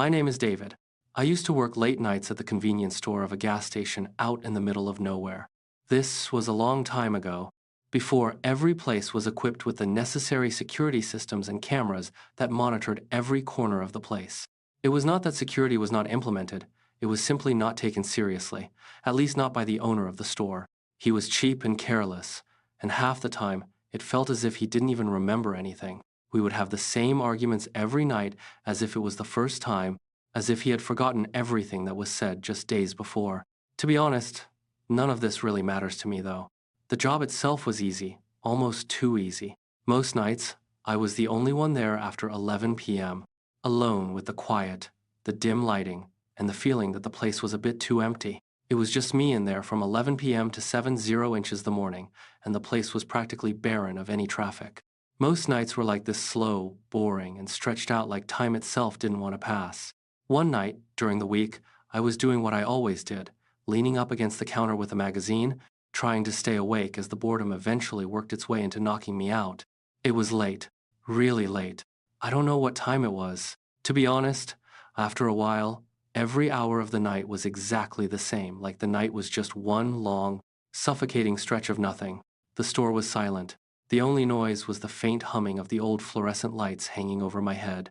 My name is David. I used to work late nights at the convenience store of a gas station out in the middle of nowhere. This was a long time ago, before every place was equipped with the necessary security systems and cameras that monitored every corner of the place. It was not that security was not implemented, it was simply not taken seriously, at least not by the owner of the store. He was cheap and careless, and half the time, it felt as if he didn't even remember anything. We would have the same arguments every night as if it was the first time, as if he had forgotten everything that was said just days before. To be honest, none of this really matters to me, though. The job itself was easy, almost too easy. Most nights, I was the only one there after 11 p.m., alone with the quiet, the dim lighting, and the feeling that the place was a bit too empty. It was just me in there from 11 p.m. to 7:00 the morning, and the place was practically barren of any traffic. Most nights were like this, slow, boring, and stretched out like time itself didn't want to pass. One night, during the week, I was doing what I always did, leaning up against the counter with a magazine, trying to stay awake as the boredom eventually worked its way into knocking me out. It was late, really late. I don't know what time it was. To be honest, after a while, every hour of the night was exactly the same, like the night was just one long, suffocating stretch of nothing. The store was silent. The only noise was the faint humming of the old fluorescent lights hanging over my head.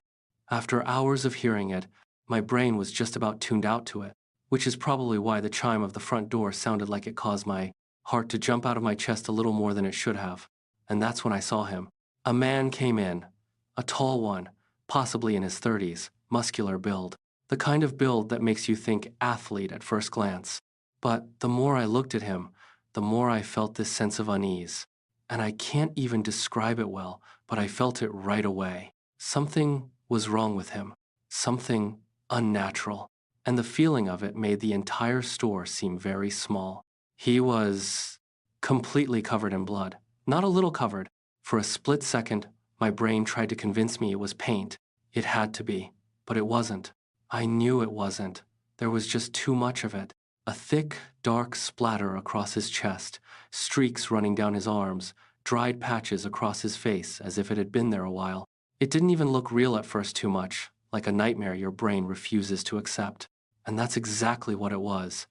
After hours of hearing it, my brain was just about tuned out to it, which is probably why the chime of the front door sounded like it caused my heart to jump out of my chest a little more than it should have. And that's when I saw him. A man came in. A tall one, possibly in his 30s, muscular build. The kind of build that makes you think athlete at first glance. But the more I looked at him, the more I felt this sense of unease. And I can't even describe it well, but I felt it right away. Something was wrong with him. Something unnatural. And the feeling of it made the entire store seem very small. He was completely covered in blood. Not a little covered. For a split second, my brain tried to convince me it was paint. It had to be, but it wasn't. I knew it wasn't. There was just too much of it. A thick, dark splatter across his chest, streaks running down his arms, dried patches across his face as if it had been there a while. It didn't even look real at first too much, like a nightmare your brain refuses to accept. And that's exactly what it was.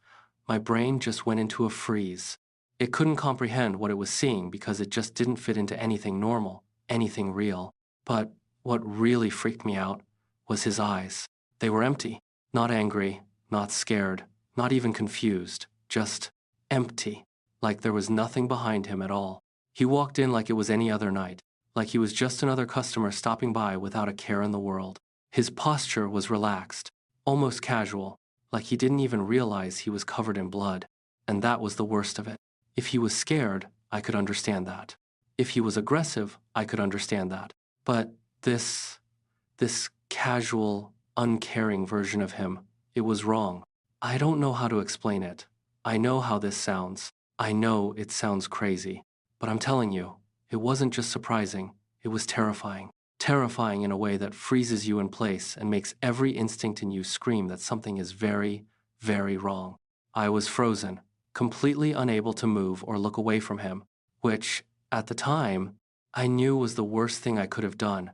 My brain just went into a freeze. It couldn't comprehend what it was seeing because it just didn't fit into anything normal, anything real. But what really freaked me out was his eyes. They were empty, not angry, not scared, not even confused, just empty, like there was nothing behind him at all. He walked in like it was any other night, like he was just another customer stopping by without a care in the world. His posture was relaxed, almost casual, like he didn't even realize he was covered in blood. And that was the worst of it. If he was scared, I could understand that. If he was aggressive, I could understand that. But this casual, uncaring version of him, it was wrong. I don't know how to explain it. I know how this sounds. I know it sounds crazy. But I'm telling you, it wasn't just surprising, it was terrifying. Terrifying in a way that freezes you in place and makes every instinct in you scream that something is very, very wrong. I was frozen, completely unable to move or look away from him, which, at the time, I knew was the worst thing I could have done,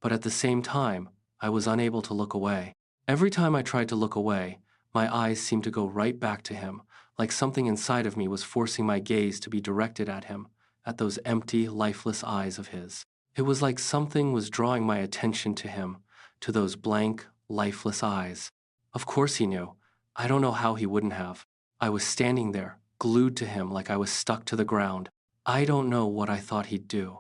but at the same time, I was unable to look away. Every time I tried to look away, my eyes seemed to go right back to him, like something inside of me was forcing my gaze to be directed at him, at those empty, lifeless eyes of his. It was like something was drawing my attention to him, to those blank, lifeless eyes. Of course he knew. I don't know how he wouldn't have. I was standing there, glued to him like I was stuck to the ground. I don't know what I thought he'd do,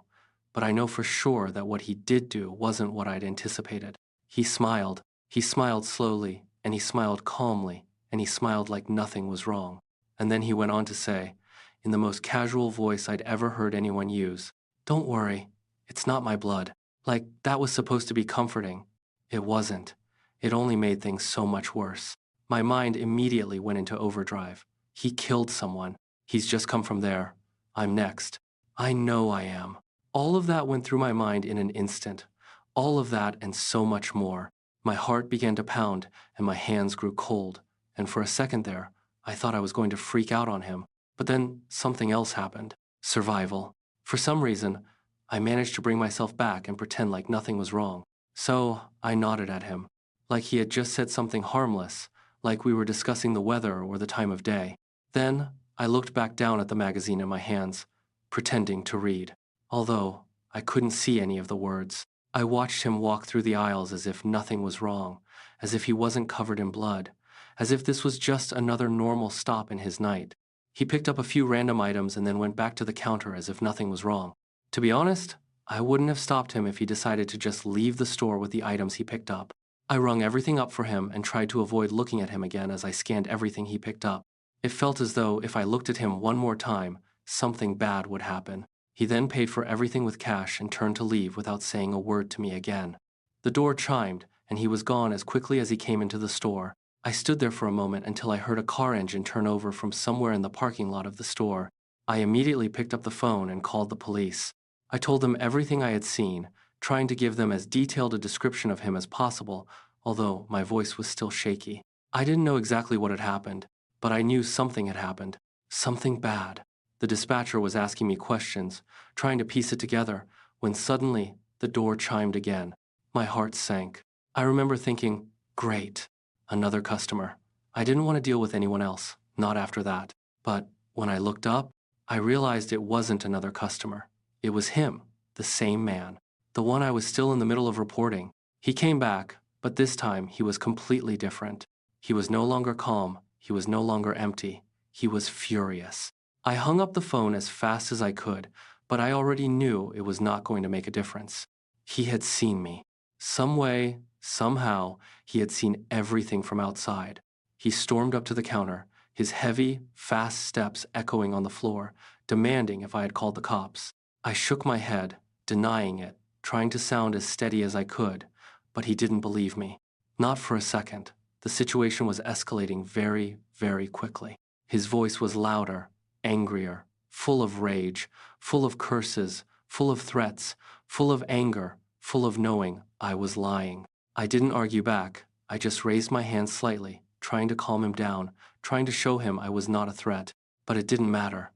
but I know for sure that what he did do wasn't what I'd anticipated. He smiled. He smiled slowly, and he smiled calmly, and he smiled like nothing was wrong. And then he went on to say, in the most casual voice I'd ever heard anyone use, "Don't worry, it's not my blood." Like that was supposed to be comforting. It wasn't. It only made things so much worse. My mind immediately went into overdrive. He killed someone. He's just come from there. I'm next. I know I am. All of that went through my mind in an instant. All of that and so much more. My heart began to pound and my hands grew cold. And for a second there, I thought I was going to freak out on him. But then something else happened. Survival. For some reason, I managed to bring myself back and pretend like nothing was wrong. So I nodded at him. like he had just said something harmless, like we were discussing the weather or the time of day. Then, I looked back down at the magazine in my hands, pretending to read. Although, I couldn't see any of the words. I watched him walk through the aisles as if nothing was wrong, as if he wasn't covered in blood, as if this was just another normal stop in his night. He picked up a few random items and then went back to the counter as if nothing was wrong. To be honest, I wouldn't have stopped him if he decided to just leave the store with the items he picked up. I rung everything up for him and tried to avoid looking at him again as I scanned everything he picked up. It felt as though if I looked at him one more time, something bad would happen. He then paid for everything with cash and turned to leave without saying a word to me again. The door chimed, and he was gone as quickly as he came into the store. I stood there for a moment until I heard a car engine turn over from somewhere in the parking lot of the store. I immediately picked up the phone and called the police. I told them everything I had seen, trying to give them as detailed a description of him as possible, although my voice was still shaky. I didn't know exactly what had happened, but I knew something had happened. Something bad. The dispatcher was asking me questions, trying to piece it together, when suddenly the door chimed again. My heart sank. I remember thinking, great, another customer. I didn't want to deal with anyone else, not after that. But when I looked up, I realized it wasn't another customer. It was him, the same man, the one I was still in the middle of reporting. He came back, but this time he was completely different. He was no longer calm. He was no longer empty. He was furious. I hung up the phone as fast as I could, but I already knew it was not going to make a difference. He had seen me. Some way, somehow, he had seen everything from outside. He stormed up to the counter, his heavy, fast steps echoing on the floor, demanding if I had called the cops. I shook my head, denying it, trying to sound as steady as I could, but he didn't believe me. Not for a second. The situation was escalating very, very quickly. His voice was louder, angrier, full of rage, full of curses, full of threats, full of anger, full of knowing I was lying. I didn't argue back. I just raised my hand slightly, trying to calm him down, trying to show him I was not a threat. But it didn't matter.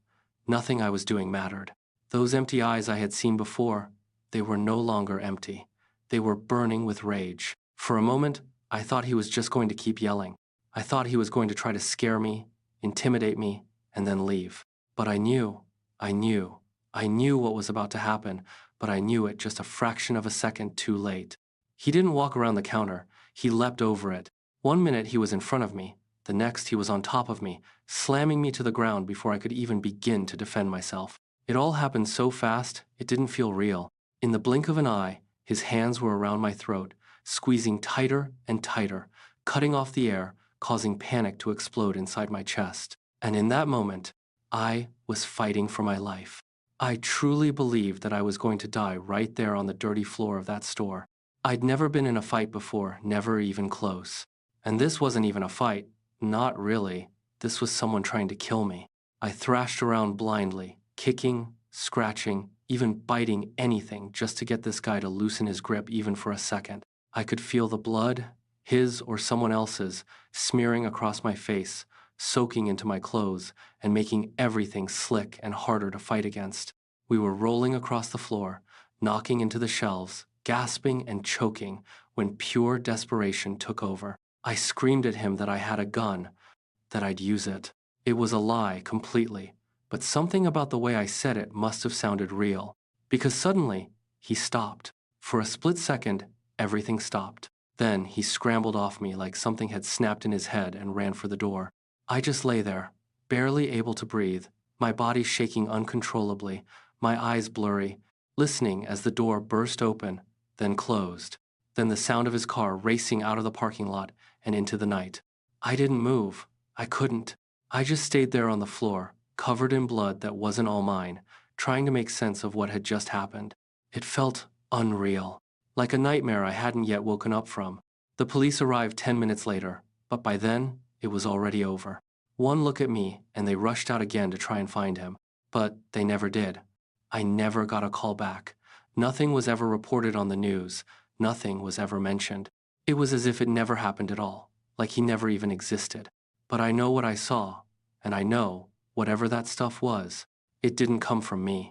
Nothing I was doing mattered. Those empty eyes I had seen before, they were no longer empty. They were burning with rage. For a moment, I thought he was just going to keep yelling. I thought he was going to try to scare me, intimidate me, and then leave. But I knew what was about to happen, but I knew it just a fraction of a second too late. He didn't walk around the counter. He leapt over it. One minute he was in front of me. The next he was on top of me, slamming me to the ground before I could even begin to defend myself. It all happened so fast, it didn't feel real. In the blink of an eye, his hands were around my throat, squeezing tighter and tighter, cutting off the air, causing panic to explode inside my chest. And in that moment, I was fighting for my life. I truly believed that I was going to die right there on the dirty floor of that store. I'd never been in a fight before, never even close. And this wasn't even a fight. Not really. This was someone trying to kill me. I thrashed around blindly, kicking, scratching, even biting anything just to get this guy to loosen his grip even for a second. I could feel the blood, his or someone else's, smearing across my face, soaking into my clothes, and making everything slick and harder to fight against. We were rolling across the floor, knocking into the shelves, gasping and choking, when pure desperation took over. I screamed at him that I had a gun, that I'd use it. It was a lie completely, but something about the way I said it must have sounded real, because suddenly, he stopped. For a split second, everything stopped. Then he scrambled off me like something had snapped in his head and ran for the door. I just lay there, barely able to breathe, my body shaking uncontrollably, my eyes blurry, listening as the door burst open, then closed. Then the sound of his car racing out of the parking lot and into the night. I didn't move. I couldn't. I just stayed there on the floor, covered in blood that wasn't all mine, trying to make sense of what had just happened. It felt unreal, like a nightmare I hadn't yet woken up from. The police arrived 10 minutes later, but by then, it was already over. One look at me, and they rushed out again to try and find him. But they never did. I never got a call back. Nothing was ever reported on the news. Nothing was ever mentioned. It was as if it never happened at all, like he never even existed. But I know what I saw, and I know, whatever that stuff was, it didn't come from me.